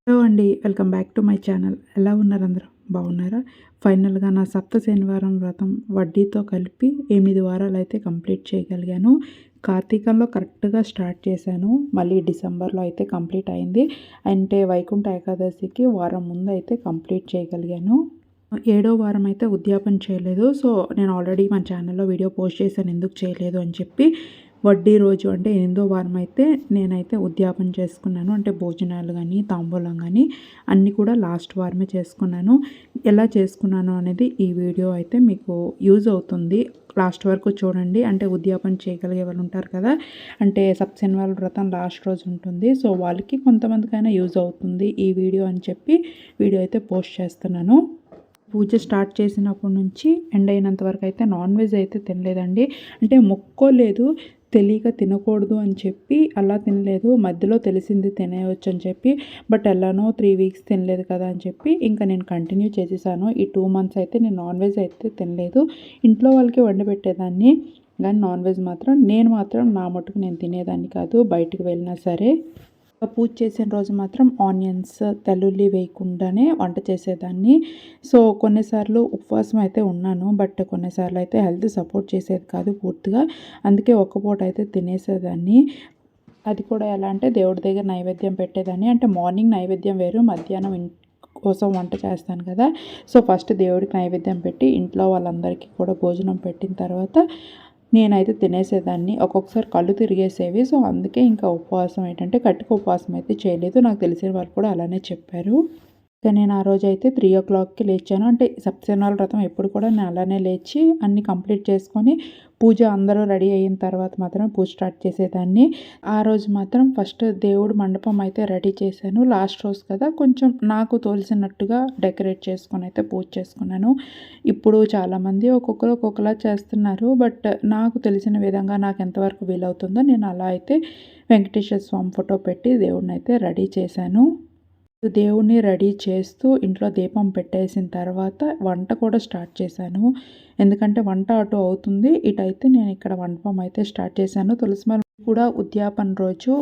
Hello అండి. Welcome back to my channel. ఎలా ఉన్నారు అందరూ? బాగున్నారా? ఫైనల్‌గా నా సప్త శనివారం వ్రతం వడ్డీతో కలిపి 8 వారాలైతే కంప్లీట్ చేయగలిగాను. కార్తీకంలో కరెక్ట్‌గా స్టార్ట్ చేశాను. మళ్ళీ డిసెంబర్‌లో అయితే కంప్లీట్ అయింది. అంటే వైకుంఠ ఏకాదశికి వారం ముందు అయితే కంప్లీట్ చేయగలిగాను. ఏడో వారం అయితే ఉద్యాపన చేయలేదు. సో, నేను ఆల్రెడీ మన ఛానల్‌లో వీడియో పోస్ట్ చేశాను ఎందుకు చేయలేదు అని చెప్పి. వడ్డీ రోజు అంటే 8దో వారం అయితే నేనైతే ఉద్యాపన చేసుకున్నాను. అంటే భోజనాలు గానీ, తాంబూలం గానీ అన్నీ కూడా లాస్ట్ వారమే చేసుకున్నాను. ఎలా చేసుకున్నాను అనేది ఈ వీడియో అయితే మీకు యూజ్ అవుతుంది. లాస్ట్ వరకు చూడండి. అంటే ఉద్యాపన చేయగలిగే వాళ్ళు ఉంటారు కదా! అంటే సప్తశనివారం వ్రతం లాస్ట్ రోజు ఉంటుంది. సో, వాళ్ళకి కొంతమందికైనా యూజ్ అవుతుంది ఈ వీడియో అని చెప్పి వీడియో అయితే పోస్ట్ చేస్తున్నాను. పూజ స్టార్ట్ చేసినప్పటి నుంచి ఎండ్ అయినంత వరకు అయితే నాన్ వెజ్ అయితే తినలేదండి. అంటే మొక్కోలేదు, తెలియక తినకూడదు అని చెప్పి అలా తినలేదు. మధ్యలో తెలిసింది తినేయొచ్చు అని చెప్పి. బట్ ఎలానో 3 వీక్స్ తినలేదు కదా అని చెప్పి ఇంకా నేను కంటిన్యూ చేసేసాను. ఈ 2 మంత్స్ అయితే నేను నాన్ వెజ్ అయితే తినలేదు. ఇంట్లో వాళ్ళకి వండి పెట్టేదాన్ని. కానీ నాన్ వెజ్ మాత్రం నేను మాత్రం నా మట్టుకు నేను తినేదాన్ని కాదు. బయటికి వెళ్ళినా సరే. పూజ చేసిన రోజు మాత్రం ఆనియన్స్, తెల్లుల్లి వేయకుండానే వంట చేసేదాన్ని. సో, కొన్నిసార్లు ఉపవాసం అయితే ఉన్నాను. బట్ కొన్నిసార్లు అయితే హెల్త్ సపోర్ట్ చేసేది కాదు పూర్తిగా. అందుకే ఒక్క పూట అయితే తినేసేదాన్ని. అది కూడా ఎలా అంటే దేవుడి దగ్గర నైవేద్యం పెట్టేదాన్ని. అంటే మార్నింగ్ నైవేద్యం వేరు, మధ్యాహ్నం కోసం వంట చేస్తాను కదా! సో, ఫస్ట్ దేవుడికి నైవేద్యం పెట్టి ఇంట్లో వాళ్ళందరికీ కూడా భోజనం పెట్టిన తర్వాత నేనైతే తినేసేదాన్ని. ఒక్కొక్కసారి కళ్ళు తిరిగేసేవి. సో, అందుకే ఇంకా ఉపవాసం ఏంటంటే గట్టిగా ఉపవాసం అయితే చేయలేదు. నాకు తెలిసిన వాళ్ళు కూడా అలానే చెప్పారు. ఇక నేను ఆ రోజైతే 3:00కి లేచాను. అంటే సత్యనారాయణ వ్రతం ఎప్పుడు కూడా నేను అలానే లేచి అన్నీ కంప్లీట్ చేసుకొని పూజ అందరూ రెడీ అయిన తర్వాత మాత్రం పూజ స్టార్ట్ చేసేదాన్ని. ఆ రోజు మాత్రం ఫస్ట్ దేవుడు మండపం అయితే రెడీ చేశాను. లాస్ట్ రోజు కదా కొంచెం నాకు తోలిసినట్టుగా డెకరేట్ చేసుకొని అయితే పూజ చేసుకున్నాను. ఇప్పుడు చాలామంది ఒక్కొక్కరు ఒక్కొక్కలా చేస్తున్నారు. బట్ నాకు తెలిసిన విధంగా నాకు ఎంతవరకు వీలవుతుందో నేను అలా అయితే వెంకటేశ్వర స్వామి ఫోటో పెట్టి దేవుడిని అయితే రెడీ చేశాను. దేవుడిని రెడీ చేస్తూ ఇంట్లో దీపం పెట్టేసిన తర్వాత వంట కూడా స్టార్ట్ చేశాను. ఎందుకంటే వంట అటు అవుతుంది. ఇటైతే నేను ఇక్కడ మండపం అయితే స్టార్ట్ చేశాను. తులసిమాల కూడా ఉద్యాపన రోజు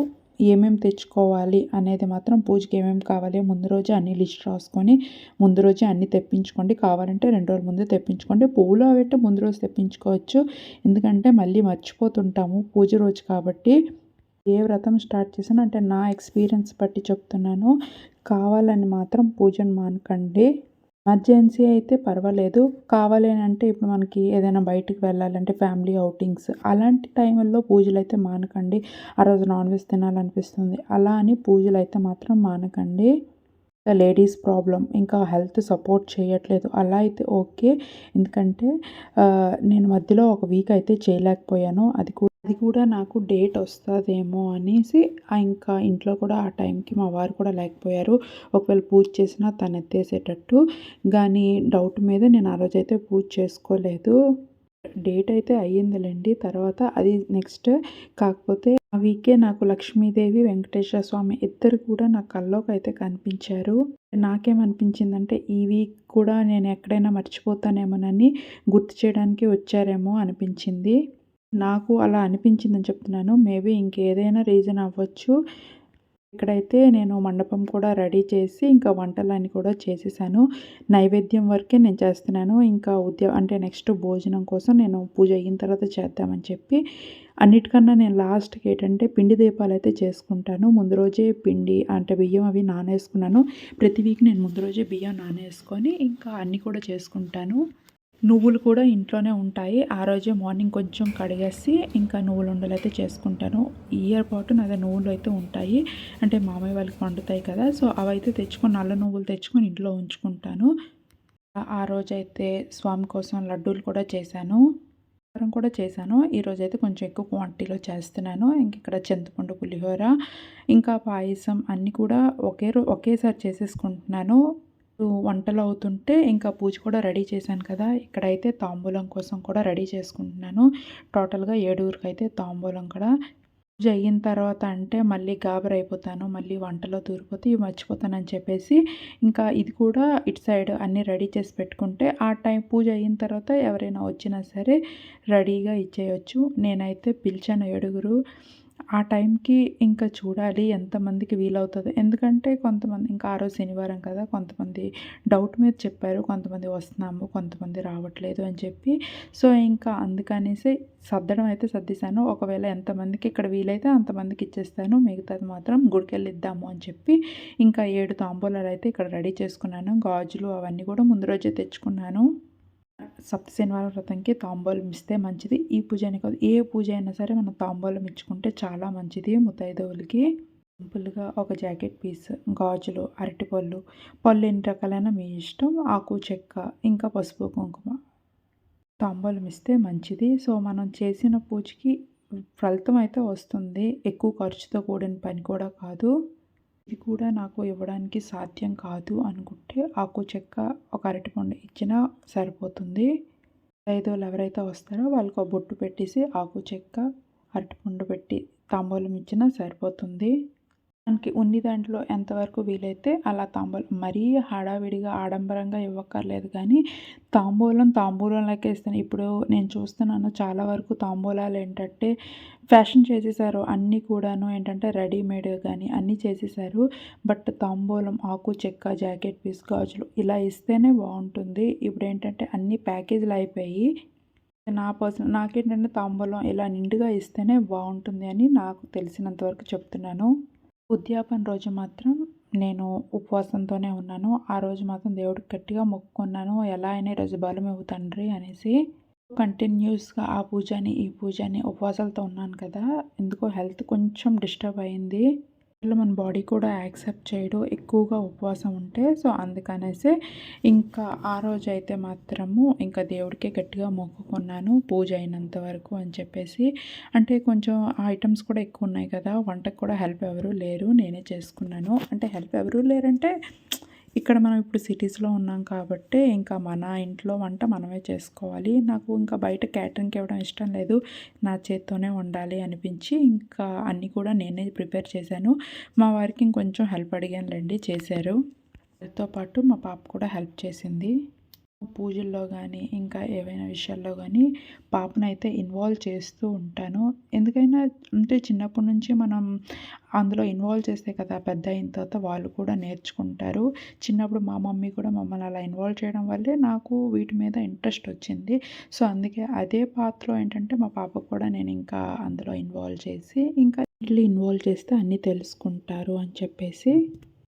ఏమేమి తెచ్చుకోవాలి అనేది మాత్రం పూజకి ఏమేమి కావాలి ముందు రోజే అన్ని లిస్ట్ రాసుకొని ముందు రోజే అన్నీ తెప్పించుకోండి. కావాలంటే 2 రోజుల ముందే తెప్పించుకోండి. పువ్వులు అవి ముందు రోజు తెప్పించుకోవచ్చు. ఎందుకంటే మళ్ళీ మర్చిపోతుంటాము పూజ రోజు కాబట్టి. ఏ వ్రతం స్టార్ట్ చేసినా అంటే నా ఎక్స్పీరియన్స్ బట్టి చెప్తున్నాను. కావాలని మాత్రం పూజను మానకండి. ఎమర్జెన్సీ అయితే పర్వాలేదు. కావాలి అని అంటే ఇప్పుడు మనకి ఏదైనా బయటికి వెళ్ళాలంటే ఫ్యామిలీ ఔటింగ్స్ అలాంటి టైంలో పూజలైతే మానకండి. ఆ రోజు నాన్ వెజ్ తినాలనిపిస్తుంది. అలా అని పూజలైతే మాత్రం మానకండి. లేడీస్ ప్రాబ్లం ఇంకా హెల్త్ సపోర్ట్ చేయట్లేదు అలా అయితే ఓకే. ఎందుకంటే నేను మధ్యలో ఒక వీక్ అయితే చేయలేకపోయాను. అది కూడా నాకు డేట్ వస్తుందేమో అనేసి ఇంకా ఇంట్లో కూడా ఆ టైంకి మా వారు కూడా లేకపోయారు. ఒకవేళ పూజ చేసినా తను ఎత్తేసేటట్టు. కానీ డౌట్ మీద నేను ఆ రోజైతే పూజ చేసుకోలేదు. డేట్ అయితే అయ్యిందిలెండి. తర్వాత అది నెక్స్ట్ కాకపోతే ఆ వీకే నాకు లక్ష్మీదేవి, వెంకటేశ్వర స్వామి ఇద్దరు కూడా నా కల్లోకైతే కనిపించారు. నాకేమనిపించిందంటే ఈ వీక్ కూడా నేను ఎక్కడైనా మర్చిపోతానేమోనని గుర్తు చేయడానికి వచ్చారేమో అనిపించింది. నాకు అలా అనిపించిందని చెప్తున్నాను. మేబీ ఇంకేదైనా రీజన్ అవ్వచ్చు. ఇక్కడైతే నేను మండపం కూడా రెడీ చేసి ఇంకా వంటలన్నీ కూడా చేసేసాను. నైవేద్యం వరకే నేను చేస్తున్నాను. ఇంకా అంటే నెక్స్ట్ భోజనం కోసం నేను పూజ అయిన తర్వాత చేద్దామని చెప్పి అన్నిటికన్నా నేను లాస్ట్‌కి ఏంటంటే పిండి దీపాలైతే చేసుకుంటాను. ముందు రోజే పిండి అంటే బియ్యం అవి నానేసుకున్నాను. ప్రతి వీక్ నేను ముందు రోజే బియ్యం నానేసుకొని ఇంకా అన్నీ కూడా చేసుకుంటాను. నువ్వులు కూడా ఇంట్లోనే ఉంటాయి. ఆ రోజే మార్నింగ్ కొంచెం కడిగేసి ఇంకా నువ్వుల ఉండలైతే చేసుకుంటాను. ఇయర్ పాటు నాది నువ్వులు అయితే ఉంటాయి. అంటే మామయ్య వాళ్ళకి వండుతాయి కదా! సో, అవైతే తెచ్చుకొని నల్ల నువ్వులు తెచ్చుకొని ఇంట్లో ఉంచుకుంటాను. ఆ రోజైతే స్వామి కోసం లడ్డూలు కూడా చేశాను. కూడా చేశాను. ఈరోజైతే కొంచెం ఎక్కువ క్వాంటిటీలో చేస్తున్నాను. ఇంక ఇక్కడ చింతపండు పులిహోర ఇంకా పాయసం అన్నీ కూడా ఒకేసారి చేసేసుకుంటున్నాను. వంటలు అవుతుంటే ఇంకా పూజ కూడా రెడీ చేశాను కదా! ఇక్కడైతే తాంబూలం కోసం కూడా రెడీ చేసుకుంటున్నాను. టోటల్‌గా 7కి తాంబూలం కూడా పూజ అయిన తర్వాత అంటే మళ్ళీ గాబరైపోతాను. మళ్ళీ వంటలో దూరిపోతే ఇవి మర్చిపోతానని చెప్పేసి ఇంకా ఇది కూడా ఇటు సైడ్ అన్నీ రెడీ చేసి పెట్టుకుంటే ఆ టైం పూజ అయిన తర్వాత ఎవరైనా వచ్చినా సరే రెడీగా ఇచ్చేయొచ్చు. నేనైతే పిలిచాను 7. ఆ టైంకి ఇంకా చూడాలి ఎంతమందికి వీలవుతదో. ఎందుకంటే కొంతమంది ఇంకా ఆ రోజు శనివారం కదా! కొంతమంది డౌట్ మీద చెప్పారు. కొంతమంది వస్తున్నాము, కొంతమంది రావట్లేదు అని చెప్పి. సో, ఇంకా అందుకనేసి సర్దడం అయితే సర్దేశాను. ఒకవేళ ఎంతమందికి ఇక్కడ వీలైతే అంతమందికి ఇచ్చేస్తాను. మిగతాది మాత్రం గుడికెళ్ళి ఇద్దాము అని చెప్పి ఇంకా 7 తాంబూలాలైతే ఇక్కడ రెడీ చేసుకున్నాను. గాజులు అవన్నీ కూడా ముందు రోజే తెచ్చుకున్నాను. సప్త శనివారం వ్రతంకి తాంబూలం ఇస్తే మంచిది. ఈ పూజ అనే కాదు, ఏ పూజ అయినా సరే మనం తాంబూలం ఇచ్చుకుంటే చాలా మంచిది ముత్తైదువులకి. సింపుల్‌గా ఒక జాకెట్ పీస్, గాజులు, అరటిపళ్ళు, పళ్ళు ఎన్ని రకాలైనా మీ ఇష్టం. ఆకు, చెక్క, ఇంకా పసుపు, కుంకుమ తాంబూలం ఇస్తే మంచిది. సో, మనం చేసిన పూజకి ఫలితం అయితే వస్తుంది. ఎక్కువ ఖర్చుతో కూడిన పని కూడా కాదు. ఇది కూడా నాకు ఇవ్వడానికి సాధ్యం కాదు అనుకుంటే ఆకు, చెక్క, ఒక అరటిపండు ఇచ్చినా సరిపోతుంది. ముత్తైదువులు ఎవరైతే వస్తారో వాళ్ళకి ఒక బొట్టు పెట్టేసి ఆకు, చెక్క, అరటిపండు పెట్టి తాంబూలం ఇచ్చినా సరిపోతుంది. మనకి ఉన్ని దాంట్లో ఎంతవరకు వీలైతే అలా తాంబూలం మరీ హడావిడిగా ఆడంబరంగా ఇవ్వక్కర్లేదు కానీ తాంబూలం లెక్క ఇస్తాను. ఇప్పుడు నేను చూస్తున్నాను చాలా వరకు తాంబూలాలు ఏంటంటే ఫ్యాషన్ చేసేసారు. అన్నీ కూడాను ఏంటంటే రెడీమేడ్ కానీ అన్నీ చేసేసారు. బట్ తాంబూలం ఆకు, చెక్క, జాకెట్ పీస్, గాజులు ఇలా ఇస్తేనే బాగుంటుంది. ఇప్పుడు ఏంటంటే అన్ని ప్యాకేజీలు అయిపోయి నాకేంటంటే తాంబూలం ఇలా నిండుగా ఇస్తేనే బాగుంటుంది అని నాకు తెలిసినంత వరకు చెప్తున్నాను. ఉద్యాపన రోజు మాత్రం నేను ఉపవాసంతోనే ఉన్నాను. ఆ రోజు మాత్రం దేవుడికి గట్టిగా మొక్కుకున్నాను. ఎలా అయినా ఈరోజు బలమివ్వు తండ్రి అనేసి. కంటిన్యూస్‌గా ఆ పూజని, ఈ పూజని ఉపవాసాలతో ఉన్నాను కదా! ఎందుకో హెల్త్ కొంచెం డిస్టర్బ్ అయింది. మన బాడీ కూడా యాక్సెప్ట్ చేయడు ఎక్కువగా ఉపవాసం ఉంటే. సో, అందుకనేసి ఇంకా ఆ రోజైతే మాత్రము ఇంకా దేవుడికే గట్టిగా మొక్కుకున్నాను పూజ అయినంత వరకు అని చెప్పేసి. అంటే కొంచెం ఐటెమ్స్ కూడా ఎక్కువ ఉన్నాయి కదా! వంటకు కూడా హెల్ప్ ఎవరు లేరు. నేనే చేసుకున్నాను. అంటే హెల్ప్ ఎవరు లేరంటే ఇక్కడ మనం ఇప్పుడు సిటీస్‌లో ఉన్నాం కాబట్టి ఇంకా మన ఇంట్లో వంట మనమే చేసుకోవాలి. నాకు ఇంకా బయట క్యాటరింగ్‌కి ఇవ్వడం ఇష్టం లేదు. నా చేత్తోనే వండాలి అనిపించి ఇంకా అన్నీ కూడా నేనే ప్రిపేర్ చేశాను. మా వారికి ఇంకొంచెం హెల్ప్ అడిగానులెండి, చేశారు. వారితో పాటు మా పాప కూడా హెల్ప్ చేసింది. పూజల్లో గానీ, ఇంకా ఏవైనా విషయాల్లో గానీ పాపనైతే ఇన్వాల్వ్ చేస్తూ ఉంటాను. ఎందుకైనా అంటే చిన్నప్పటి నుంచి మనం అందులో ఇన్వాల్వ్ చేస్తే కదా పెద్ద అయిన తర్వాత వాళ్ళు కూడా నేర్చుకుంటారు. చిన్నప్పుడు మా మమ్మీ కూడా మమ్మల్ని అలా ఇన్వాల్వ్ చేయడం వల్లే నాకు వీటి మీద ఇంట్రెస్ట్ వచ్చింది. సో, అందుకే అదే పాత్రలో ఏంటంటే మా పాపకు కూడా నేను ఇంకా అందులో ఇన్వాల్వ్ చేసి ఇంకా వీళ్ళు ఇన్వాల్వ్ చేస్తే అన్నీ తెలుసుకుంటారు అని చెప్పేసి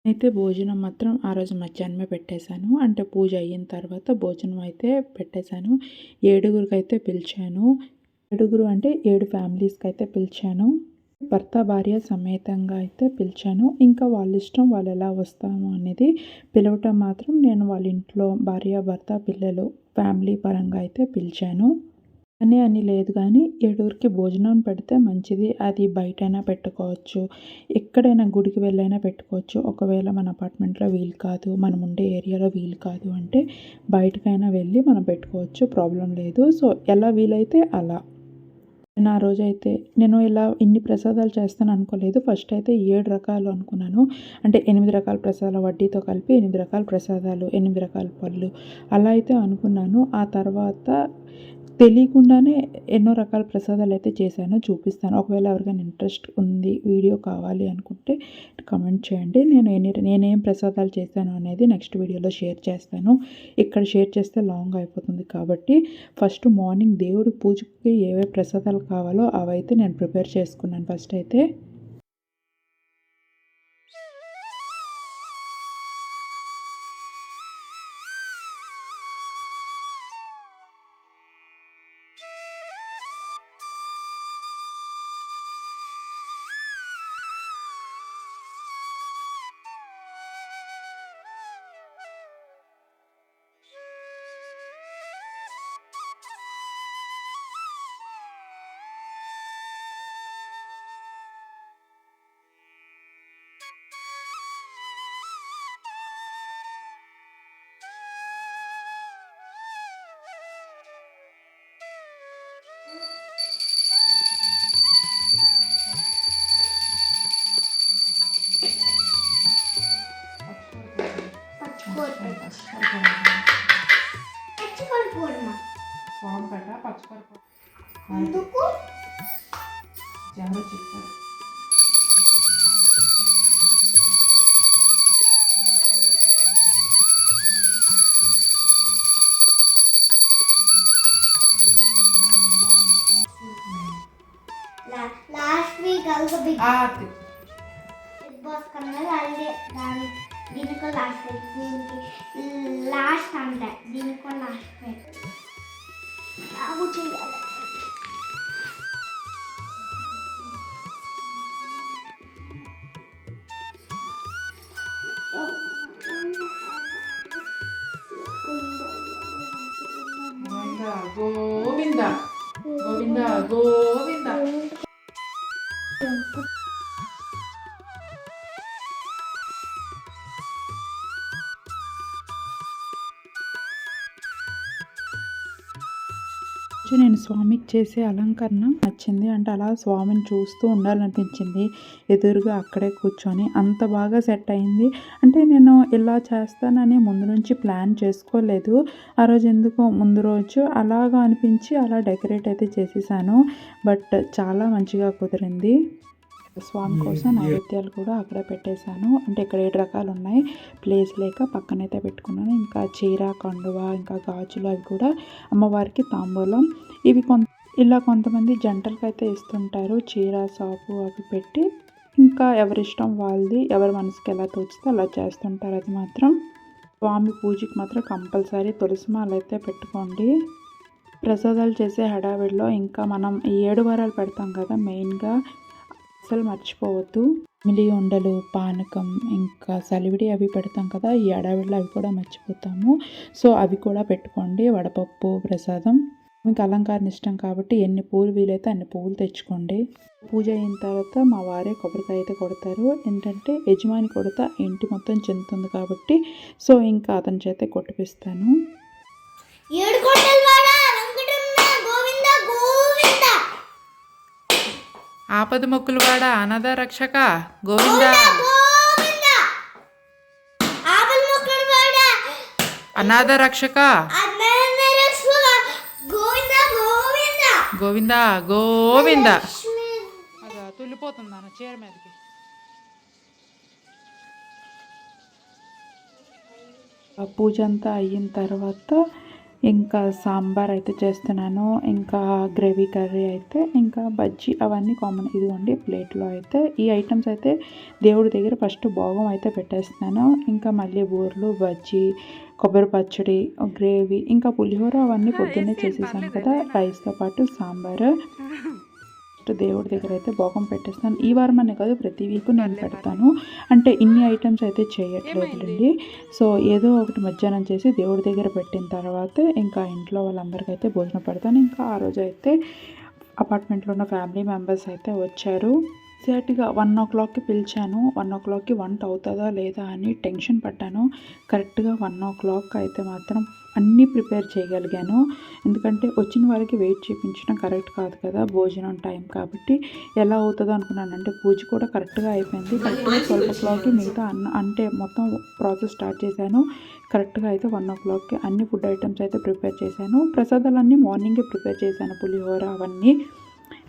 అయితే భోజనం మాత్రం ఆ రోజు మధ్యాహ్నమే పెట్టేశాను. అంటే పూజ అయిన తర్వాత భోజనం అయితే పెట్టేశాను. 7గురికైతే పిలిచాను. 7గురు అంటే 7 ఫ్యామిలీస్‌కైతే పిలిచాను. భర్త, భార్య సమేతంగా అయితే పిలిచాను. ఇంకా వాళ్ళ ఇష్టం వాళ్ళు ఎలా వస్తాము అనేది పిలవటం మాత్రం నేను వాళ్ళ ఇంట్లో భార్య, భర్త, పిల్లలు ఫ్యామిలీ పరంగా అయితే పిలిచాను. అని లేదు కానీ 7కి భోజనం పెడితే మంచిది. అది బయటైనా పెట్టుకోవచ్చు. ఎక్కడైనా గుడికి వెళ్ళైనా పెట్టుకోవచ్చు. ఒకవేళ మన అపార్ట్మెంట్‌లో వీలు కాదు, మనం ఉండే ఏరియాలో వీలు కాదు అంటే బయటకైనా వెళ్ళి మనం పెట్టుకోవచ్చు. ప్రాబ్లమ్ లేదు. సో, ఎలా వీలైతే అలా. నేను ఆ రోజైతే నేను ఇలా ఇన్ని ప్రసాదాలు చేస్తాను అనుకోలేదు. ఫస్ట్ అయితే 7 రకాలు అనుకున్నాను. అంటే 8 రకాల ప్రసాదాల వడ్డీతో కలిపి 8 రకాల ప్రసాదాలు, 8 రకాల పళ్ళు అలా అయితే అనుకున్నాను. ఆ తర్వాత తెలియకుండానే ఎన్నో రకాల ప్రసాదాలైతే చేశాను. చూపిస్తాను. ఒకవేళ ఎవరికైనా ఇంట్రెస్ట్ ఉంది, వీడియో కావాలి అనుకుంటే కామెంట్ చేయండి. నేనేం ప్రసాదాలు చేశాను అనేది నెక్స్ట్ వీడియోలో షేర్ చేస్తాను. ఇక్కడ షేర్ చేస్తే లాంగ్ అయిపోతుంది కాబట్టి ఫస్ట్ మార్నింగ్ దేవుడి పూజకి ఏవే ప్రసాదాలు కావాలో అవైతే నేను ప్రిపేర్ చేసుకున్నాను ఫస్ట్ అయితే. ఎందుకు ఎవరో చెప్పారు. Last week also big Aarti boss కన్నా దాని దీనికో లాస్ట్ వీక్ దీనికి లాస్ట్ అంట దీనికో లాస్ట్ వీక్ నాకు చేయాలి. గోవింద గోవింద గోవింద. నేను స్వామికి చేసే అలంకరణ నచ్చింది. అంటే అలా స్వామిని చూస్తూ ఉండాలనిపించింది. ఎదురుగా అక్కడే కూర్చొని అంత బాగా సెట్ అయింది. అంటే నేను ఇలా చేస్తానని ముందు నుంచి ప్లాన్ చేసుకోలేదు. ఆ రోజు ఎందుకో ముందు రోజు అలాగా అనిపించి అలా డెకరేట్ అయితే చేసేసాను. బట్ చాలా మంచిగా కుదిరింది. స్వామి కోసం నైవేద్యాలు కూడా అక్కడ పెట్టేశాను. అంటే ఇక్కడ 7 రకాలు ఉన్నాయి. ప్లేస్ లేక పక్కనైతే పెట్టుకున్నాను. ఇంకా చీర, కండువ, ఇంకా గాజులు అవి కూడా అమ్మవారికి తాంబూలం. ఇవి ఇలా కొంతమంది జంటలకైతే ఇస్తుంటారు. చీర, సాపు అవి పెట్టి ఇంకా ఎవరిష్టం వాళ్ళది, ఎవరి మనసుకి ఎలా తోచితే అలా చేస్తుంటారు. అది మాత్రం స్వామి పూజకి మాత్రం కంపల్సరీ తులసిమాల అయితే పెట్టుకోండి. ప్రసాదాలు చేసే హడావిడిలో ఇంకా మనం ఈ 7 వారాలు పెడతాం కదా, మెయిన్గా అసలు మర్చిపోవద్దు. మిలి ఉండలు, పానకం, ఇంకా సలివిడి అవి పెడతాం కదా, ఈ అడవిలో అవి కూడా మర్చిపోతాము. సో అవి కూడా పెట్టుకోండి. వడపప్పు ప్రసాదం. మీకు అలంకారం ఇష్టం కాబట్టి ఎన్ని పూలు వీలైతే అన్ని పువ్వులు తెచ్చుకోండి. పూజ అయిన తర్వాత మా వారే కొబ్బరికాయ అయితే కొడతారు. ఏంటంటే యజమాని కొడతా ఇంటి మొత్తం చెందుతుంది కాబట్టి సో ఇంకా అతని చేతే కొట్టిపిస్తాను. ఆపద మొక్కులు వాడ అనాథ రక్షక గోవింద అనాథ రక్షక గోవింద గోవింద. అదా తుల్లిపోతుంది అన్న చీర మీదకి. పూజ అంతా అయిన తర్వాత ఇంకా సాంబార్ అయితే చేస్తున్నాను. ఇంకా గ్రేవీ కర్రీ అయితే, ఇంకా బజ్జీ అవన్నీ కామన్. ఇదిగోండి ప్లేట్లో అయితే ఈ ఐటమ్స్ అయితే దేవుడి దగ్గర ఫస్ట్ భోగం అయితే పెట్టేస్తున్నాను. ఇంకా మళ్ళీ బూరెలు, బజ్జీ, కొబ్బరి పచ్చడి, గ్రేవీ, ఇంకా పులిహోర అవన్నీ పొద్దున్నే చేసేసాను కదా, రైస్తో పాటు సాంబారు. దేవుడి దగ్గర అయితే భోగం పెట్టేస్తాను. ఈ వారం అనే కాదు, ప్రతి వీక్ నేను పెడతాను. అంటే ఇన్ని ఐటమ్స్ అయితే చేయట్లేదులేండి. సో ఏదో ఒకటి మధ్యాహ్నం చేసి దేవుడి దగ్గర పెట్టిన తర్వాత ఇంకా ఇంట్లో వాళ్ళందరికైతే భోజనం పెడతాను. ఇంకా ఆ రోజు అయితే అపార్ట్మెంట్లో ఉన్న ఫ్యామిలీ మెంబర్స్ అయితే వచ్చారు. ఎగ్జాక్ట్గా 1 o'clockకి పిలిచాను. 1 o'clockకి వంట అవుతుందా లేదా అని టెన్షన్ పడ్డాను. కరెక్ట్గా 1 o'clock అయితే మాత్రం అన్నీ ప్రిపేర్ చేయగలిగాను. ఎందుకంటే వచ్చిన వాళ్ళకి వెయిట్ చేయించడం కరెక్ట్ కాదు కదా, భోజనం టైం కాబట్టి. ఎలా అవుతుందో అనుకున్నాను. అంటే పూజ కూడా కరెక్ట్గా అయిపోయింది. కరెక్ట్గా 12 o'clockకి మిగతా అంటే మొత్తం ప్రాసెస్ స్టార్ట్ చేశాను. కరెక్ట్గా అయితే 1 o'clockకి అన్ని ఫుడ్ ఐటమ్స్ అయితే ప్రిపేర్ చేశాను. ప్రసాదాలన్నీ మార్నింగే ప్రిపేర్ చేశాను, పులిహోర అవన్నీ.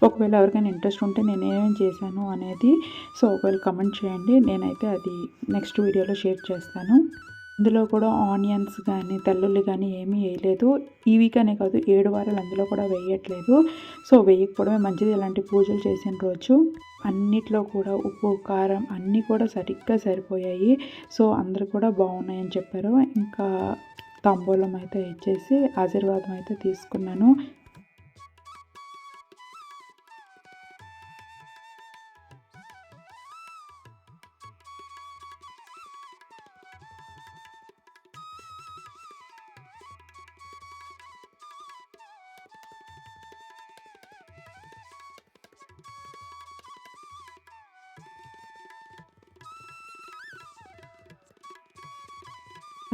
ఒకవేళ ఎవరికైనా ఇంట్రెస్ట్ ఉంటే నేను ఏమేమి చేశాను అనేది సో ఒకవేళ కమెంట్ చేయండి. నేనైతే అది నెక్స్ట్ వీడియోలో షేర్ చేస్తాను. ఇందులో కూడా ఆనియన్స్ కానీ తెల్లుల్లి కానీ ఏమీ వేయలేదు. ఈ వీక్ అనే కాదు, 7 వారాలు అందులో కూడా వేయట్లేదు. సో వేయకపోవడమే మంచిది ఇలాంటి పూజలు చేసిన రోజు. అన్నిట్లో కూడా ఉప్పు, కారం అన్నీ కూడా సరిగ్గా సరిపోయాయి. సో అందరూ కూడా బాగున్నాయని చెప్పారు. ఇంకా తాంబూలం అయితే ఇచ్చేసి ఆశీర్వాదం అయితే తీసుకున్నాను.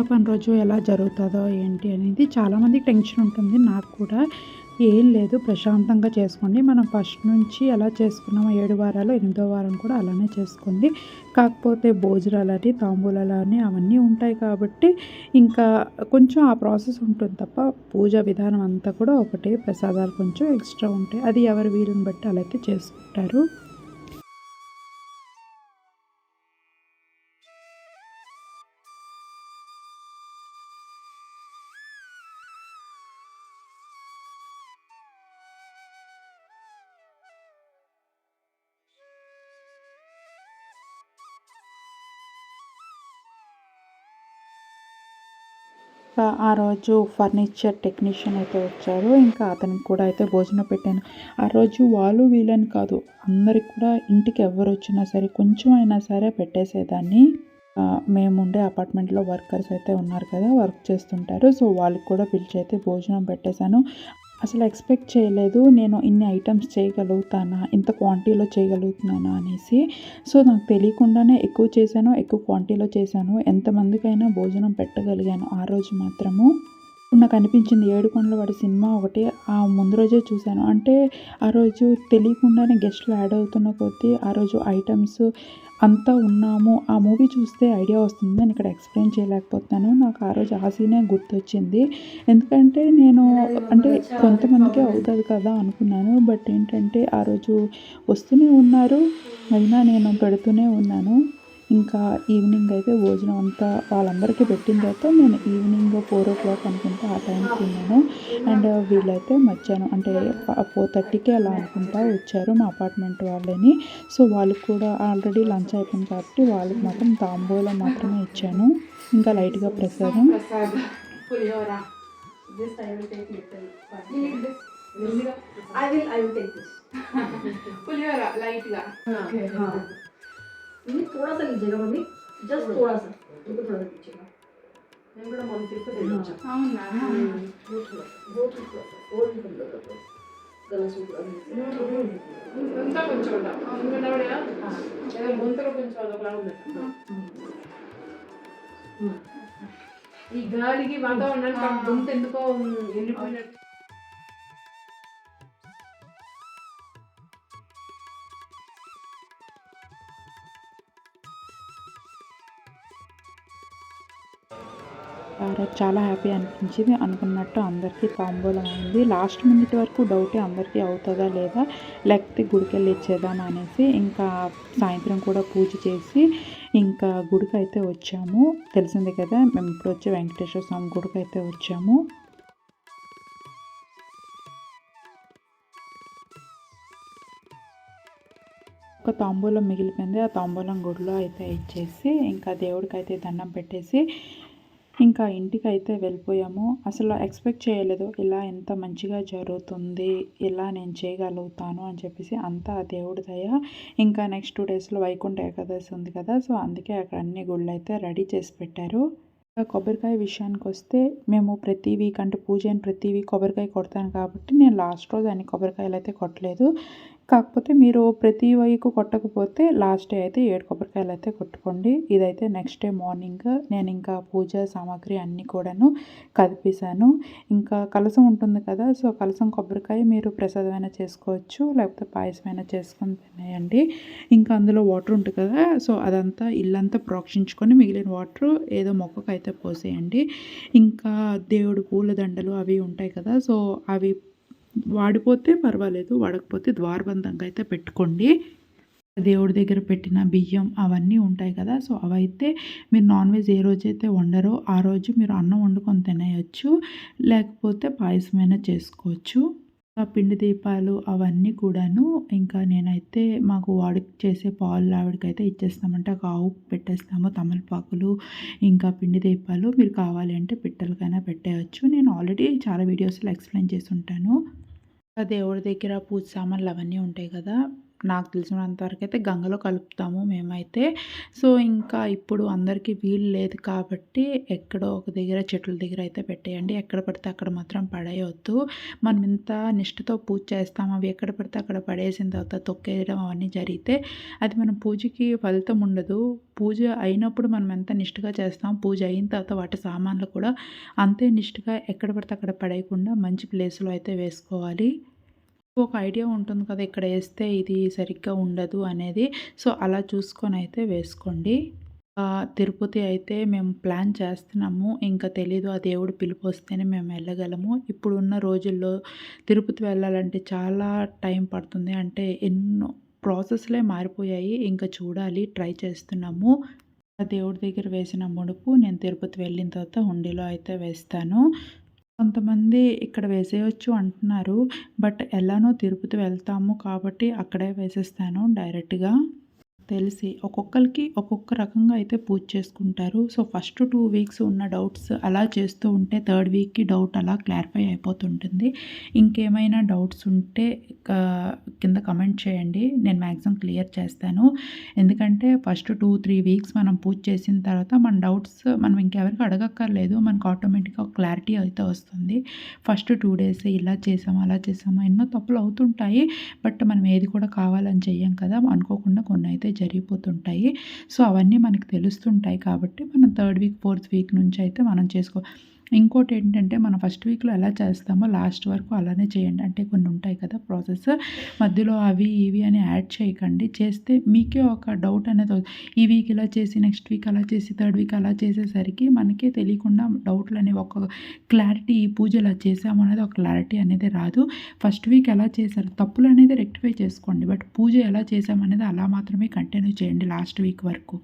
పని రోజు ఎలా జరుగుతుందో ఏంటి అనేది చాలామందికి టెన్షన్ ఉంటుంది, నాకు కూడా. ఏం లేదు, ప్రశాంతంగా చేసుకోండి. మనం ఫస్ట్ నుంచి ఎలా చేసుకున్నామో 7 వారాలు, 8వ వారం కూడా అలానే చేసుకోండి. కాకపోతే భోజనాలని, తాంబూలాలని అవన్నీ ఉంటాయి కాబట్టి ఇంకా కొంచెం ఆ ప్రాసెస్ ఉంటుంది తప్ప పూజా విధానం అంతా కూడా ఒకటే. ప్రసాదాలు కొంచెం ఎక్స్ట్రా ఉంటాయి. అది ఎవరి వీలుని బట్టి అలా అయితే చేసుకుంటారు. ఆ రోజు ఫర్నిచర్ టెక్నీషియన్ అయితే వచ్చారు. ఇంకా అతనికి కూడా అయితే భోజనం పెట్టాను. ఆ రోజు వాళ్ళు వీళ్ళని కాదు, అందరికి కూడా ఇంటికి ఎవరొచ్చినా సరే కొంచెం అయినా సరే పెట్టేసేదాన్ని. మేముండే అపార్ట్మెంట్‌లో వర్కర్స్ అయితే ఉన్నారు కదా! వర్క్ చేస్తుంటారు. సో, వాళ్ళకి కూడా పిలిచి అయితే భోజనం పెట్టేశాను. అసలు ఎక్స్‌పెక్ట్ చేయలేదు నేను ఇన్ని ఐటెమ్స్ చేయగలుగుతానా? ఇంత క్వాంటిటీలో చేయగలుగుతున్నానా అనేసి. సో, నాకు తెలియకుండానే ఎక్కువ చేశాను, ఎక్కువ క్వాంటిటీలో చేశాను. ఎంతమందికైనా భోజనం పెట్టగలిగాను ఆ రోజు మాత్రము. నాకు అనిపించింది 'ఏడుకొండలవాడు' సినిమా ఒకటి ముందు రోజే చూశాను. అంటే ఆ రోజు తెలియకుండానే గెస్టులు యాడ్ అవుతున్న కొద్దీ ఆ రోజు ఐటెమ్స్ అంతా ఉన్నాము. ఆ మూవీ చూస్తే ఐడియా వస్తుంది. నేను ఇక్కడ ఎక్స్‌ప్లెయిన్ చేయలేకపోతున్నాను. నాకు ఆ రోజు ఆ సీనే గుర్తొచ్చింది. ఎందుకంటే నేను అంటే కొంతమందికే అవుతది కదా అనుకున్నాను. బట్ ఏంటంటే ఆ రోజు వస్తూనే ఉన్నారు. అయినా నేను పెడుతూనే ఉన్నాను. ఇంకా ఈవినింగ్ అయితే భోజనం అంతా వాళ్ళందరికీ పెట్టిన తర్వాత నేను ఈవినింగ్ 4:00 అనుకుంటా ఆ టైంకి తిన్నాను. అండ్ వీళ్ళైతే మధ్యాహ్నం అంటే 4:30కి అలా అనుకుంటా వచ్చారు మా అపార్ట్మెంట్ వాళ్ళని. సో, వాళ్ళకి కూడా ఆల్రెడీ లంచ్ అయిపోయింది కాబట్టి వాళ్ళకి మాత్రం తాంబూలం మాత్రమే ఇచ్చాను. ఇంకా లైట్‌గా ప్రసాదం. పులిహోర. This I will take little. You need this. I will take this. Pulihora light गा. Okay. हाँ. ये थोड़ा सा लीजिएगा मम्मी. Just थोड़ा सा. इनको थोड़ा सा लीजिएगा. నేను కూడా మన తిరుపతి వెళ్ళొచ్చా. అవునా. గోటు ఓల్డ్ కొండలో గలసు అంతా కొంచెం ఉండ అందుకనవడా ఏదో ముంతలో కొంచెం అదొకలా ఉంది. ఈ గాలికి వాతావరణానికి గొంతు ఎందుకో ఎండిపోయినట్టు. ఆ రోజు చాలా హ్యాపీ అనిపించింది. అనుకున్నట్టు అందరికీ తాంబూలం అయింది. లాస్ట్ మినిట్ వరకు డౌటే అందరికీ అవుతుందా లేదా, లేకపోతే గుడికెళ్ళి ఇచ్చేద్దామా అనేసి. ఇంకా సాయంత్రం కూడా పూజ చేసి ఇంకా గుడికైతే వచ్చాము. తెలిసిందే కదా, మేము ఇప్పుడు వచ్చి వెంకటేశ్వర స్వామి గుడికైతే వచ్చాము. ఒక తాంబూలం మిగిలిపోయింది. ఆ తాంబూలం గుడిలో అయితే ఇచ్చేసి ఇంకా దేవుడికైతే దండం పెట్టేసి ఇంకా ఇంటికైతే వెళ్ళిపోయాము. అసలు ఎక్స్పెక్ట్ చేయలేదు ఇలా ఎంత మంచిగా జరుగుతుంది, ఇలా నేను చేయగలుగుతాను అని చెప్పేసి. అంతా ఆ దేవుడి దయ. ఇంకా నెక్స్ట్ 2 డేస్లో వైకుంఠ ఏకాదశి ఉంది కదా, సో అందుకే అక్కడ అన్ని గుళ్ళు అయితే రెడీ చేసి పెట్టారు. కొబ్బరికాయ విషయానికి వస్తే మేము ప్రతి వీక్ అంటే పూజ అయిన ప్రతి వీక్ కొబ్బరికాయ కొడతాను కాబట్టి నేను లాస్ట్ రోజు అన్ని కొబ్బరికాయలు అయితే కొట్టలేదు. కాకపోతే మీరు ప్రతి వీక్ కొట్టకపోతే లాస్ట్ డే అయితే 7 కొబ్బరికాయలు అయితే కొట్టుకోండి. ఇదైతే నెక్స్ట్ డే మార్నింగ్ నేను ఇంకా పూజ సామాగ్రి అన్నీ కూడాను కదిపేశాను. ఇంకా కలసం ఉంటుంది కదా, సో కలసం కొబ్బరికాయ మీరు ప్రసాదమైనా చేసుకోవచ్చు, లేకపోతే పాయసమైనా చేసుకొని తినేయండి. ఇంకా అందులో వాటర్ ఉంటుంది కదా, సో అదంతా ఇల్లంతా ప్రోక్షించుకొని మిగిలిన వాటర్ ఏదో మొక్కకైతే పోసేయండి. ఇంకా దేవుడు పూల దండలు అవి ఉంటాయి కదా, సో అవి వాడిపోతే పర్వాలేదు, వాడకపోతే ద్వారబంధంగా అయితే పెట్టుకోండి. దేవుడి దగ్గర పెట్టిన బియ్యం అవన్నీ ఉంటాయి కదా, సో అవైతే మీరు నాన్ వెజ్ ఏ రోజైతే వండరో ఆ రోజు మీరు అన్నం వండుకొని తినేయచ్చు, లేకపోతే పాయసమైనా చేసుకోవచ్చు. పిండి దీపాలు అవన్నీ కూడాను ఇంకా నేనైతే మాకు వాడికి చేసే పాలు ఆవిడకైతే ఇచ్చేస్తామంటే ఒక ఆవు పెట్టేస్తాము. తమలపాకులు ఇంకా పిండి దీపాలు మీరు కావాలి అంటే పిట్టలకైనా పెట్టేయచ్చు. నేను ఆల్రెడీ చాలా వీడియోస్లో ఎక్స్ప్లెయిన్ చేసి ఉంటాను. దేవుడి దగ్గర పూజ సామాన్లు అవన్నీ ఉంటాయి కదా, నాకు తెలిసినంత వరకు అయితే గంగలో కలుపుతాము మేమైతే. సో ఇంకా ఇప్పుడు అందరికీ వీలు లేదు కాబట్టి ఎక్కడో ఒక దగ్గర చెట్ల దగ్గర అయితే పెట్టేయండి. ఎక్కడ పడితే అక్కడ మాత్రం పడేయొద్దు. మనం ఇంత నిష్ఠతో పూజ చేస్తాం, అవి ఎక్కడ పడితే అక్కడ పడేసిన తర్వాత తొక్కేయడం అవన్నీ జరిగితే అది మన పూజకి ఫలితం ఉండదు. పూజ అయినప్పుడు మనం ఎంత నిష్ఠగా చేస్తాం, పూజ అయిన తర్వాత వాటి సామాన్లు కూడా అంతే నిష్ఠగా ఎక్కడ పడితే అక్కడ పడేయకుండా మంచి ప్లేస్లో అయితే వేసుకోవాలి. ఒక ఐడియా ఉంటుంది కదా, ఇక్కడ వేస్తే ఇది సరిగ్గా ఉండదు అనేది. సో అలా చూసుకొని అయితే వేసుకోండి. తిరుపతి అయితే మేము ప్లాన్ చేస్తున్నాము. ఇంకా తెలీదు, ఆ దేవుడు పిలుపు వస్తేనే మేము వెళ్ళగలము. ఇప్పుడున్న రోజుల్లో తిరుపతి వెళ్ళాలంటే చాలా టైం పడుతుంది. అంటే ఎన్నో ప్రాసెస్లే మారిపోయాయి. ఇంకా చూడాలి, ట్రై చేస్తున్నాము. ఆ దేవుడి దగ్గర వేసిన ముడుపు నేను తిరుపతి వెళ్ళిన తర్వాత హుండీలో అయితే వేస్తాను. కొంతమంది ఇక్కడ వేసేయొచ్చు అంటున్నారు. బట్ ఎలానో తిరుపతి వెళ్తాము కాబట్టి అక్కడే వేసేస్తాను డైరెక్ట్‌గా. తెలిసి ఒక్కొక్కరికి ఒక్కొక్క రకంగా అయితే పూజ చేసుకుంటారు. సో ఫస్ట్ 2 వీక్స్ ఉన్న డౌట్స్ అలా చేస్తూ ఉంటే థర్డ్ వీక్‌కి డౌట్ అలా క్లారిఫై అయిపోతుంటుంది. ఇంకేమైనా డౌట్స్ ఉంటే కింద కమెంట్ చేయండి. నేను మ్యాక్సిమం క్లియర్ చేస్తాను. ఎందుకంటే ఫస్ట్ 2-3 వీక్స్ మనం పూజ చేసిన తర్వాత మన డౌట్స్ మనం ఇంకెవరికి అడగక్కర్లేదు. మనకు ఆటోమేటిక్‌గా క్లారిటీ అయితే వస్తుంది. ఫస్ట్ 2 డేస్ ఇలా చేసాము, అలా చేసాము, ఎన్నో తప్పులు అవుతుంటాయి. బట్ మనం ఏది కూడా కావాలని చెయ్యం కదా! అనుకోకుండా కొన్ని అయితే జరిగిపోతుంటాయి. సో అవన్నీ మనకు తెలుస్తుంటాయి కాబట్టి మనం థర్డ్ వీక్, ఫోర్త్ వీక్ నుంచి అయితే మనం ఇంకోటి ఏంటంటే మనం ఫస్ట్ వీక్‌లో ఎలా చేస్తామో లాస్ట్ వరకు అలానే చేయండి. అంటే కొన్ని ఉంటాయి కదా ప్రాసెస్, మధ్యలో అవి ఇవి అని యాడ్ చేయకండి. చేస్తే మీకే ఒక డౌట్ అనేది ఈ వీక్ ఇలా చేసి నెక్స్ట్ వీక్ అలా చేసి థర్డ్ వీక్ అలా చేసేసరికి మనకే తెలియకుండా డౌట్లు అనేవి ఒక క్లారిటీ, ఈ పూజ ఇలా చేసాము అనేది ఒక క్లారిటీ అనేది రాదు. ఫస్ట్ వీక్ ఎలా చేశారు తప్పులు అనేది రెక్టిఫై చేసుకోండి. బట్ పూజ ఎలా చేసామనేది అలా మాత్రమే కంటిన్యూ చేయండి లాస్ట్ వీక్ వరకు.